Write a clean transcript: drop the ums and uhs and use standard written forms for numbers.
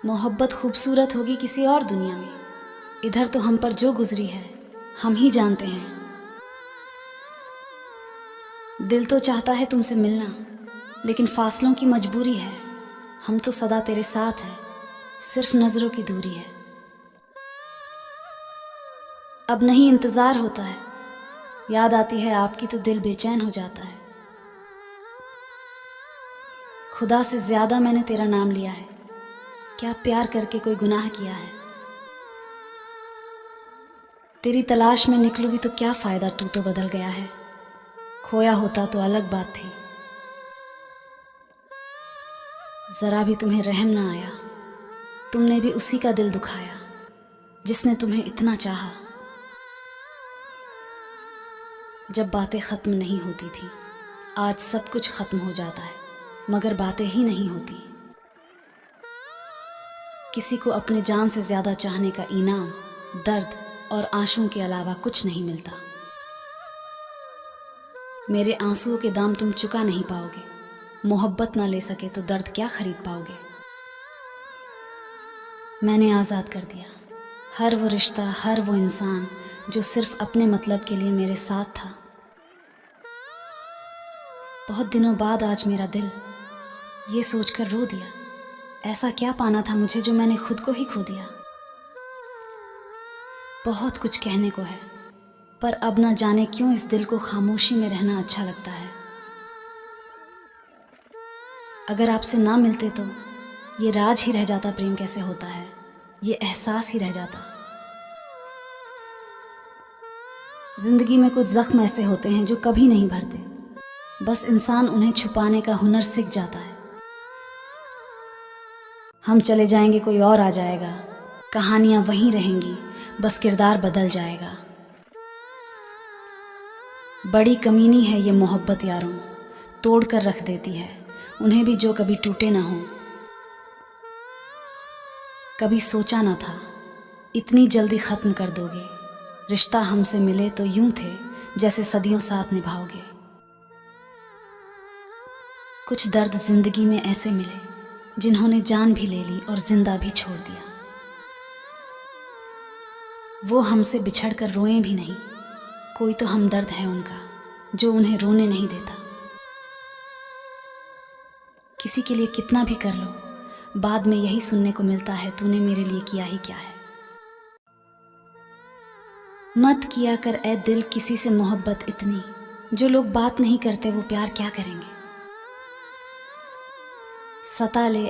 मोहब्बत खूबसूरत होगी किसी और दुनिया में, इधर तो हम पर जो गुजरी है हम ही जानते हैं। दिल तो चाहता है तुमसे मिलना, लेकिन फासलों की मजबूरी है। हम तो सदा तेरे साथ हैं, सिर्फ नजरों की दूरी है। अब नहीं इंतजार होता है, याद आती है आपकी तो दिल बेचैन हो जाता है। खुदा से ज्यादा मैंने तेरा नाम लिया है, क्या प्यार करके कोई गुनाह किया है। तेरी तलाश में निकलूं भी तो क्या फायदा, तू तो बदल गया है। खोया होता तो अलग बात थी। जरा भी तुम्हें रहम ना आया, तुमने भी उसी का दिल दुखाया जिसने तुम्हें इतना चाहा। जब बातें खत्म नहीं होती थी, आज सब कुछ खत्म हो जाता है, मगर बातें ही नहीं होती। किसी को अपने जान से ज्यादा चाहने का इनाम दर्द और आंसुओं के अलावा कुछ नहीं मिलता। मेरे आंसुओं के दाम तुम चुका नहीं पाओगे, मोहब्बत ना ले सके तो दर्द क्या खरीद पाओगे। मैंने आज़ाद कर दिया हर वो रिश्ता, हर वो इंसान जो सिर्फ अपने मतलब के लिए मेरे साथ था। बहुत दिनों बाद आज मेरा दिल ये सोचकर रो दिया, ऐसा क्या पाना था मुझे जो मैंने खुद को ही खो दिया। बहुत कुछ कहने को है, पर अब ना जाने क्यों इस दिल को खामोशी में रहना अच्छा लगता है। अगर आपसे ना मिलते तो ये राज ही रह जाता, प्रेम कैसे होता है ये एहसास ही रह जाता। जिंदगी में कुछ जख्म ऐसे होते हैं जो कभी नहीं भरते, बस इंसान उन्हें छुपाने का हुनर सीख जाता है। हम चले जाएंगे कोई और आ जाएगा, कहानियां वहीं रहेंगी, बस किरदार बदल जाएगा। बड़ी कमीनी है ये मोहब्बत यारों, तोड़ कर रख देती है उन्हें भी जो कभी टूटे ना हो। कभी सोचा ना था इतनी जल्दी ख़त्म कर दोगे, रिश्ता हमसे मिले तो यूं थे जैसे सदियों साथ निभाओगे। कुछ दर्द जिंदगी में ऐसे मिले जिन्होंने जान भी ले ली और जिंदा भी छोड़ दिया। वो हमसे बिछड़ कर रोए भी नहीं, कोई तो हमदर्द है उनका जो उन्हें रोने नहीं देता। किसी के लिए कितना भी कर लो, बाद में यही सुनने को मिलता है तूने मेरे लिए किया ही क्या है। मत किया कर ए दिल किसी से मोहब्बत इतनी, जो लोग बात नहीं करते वो प्यार क्या करेंगे। सता ले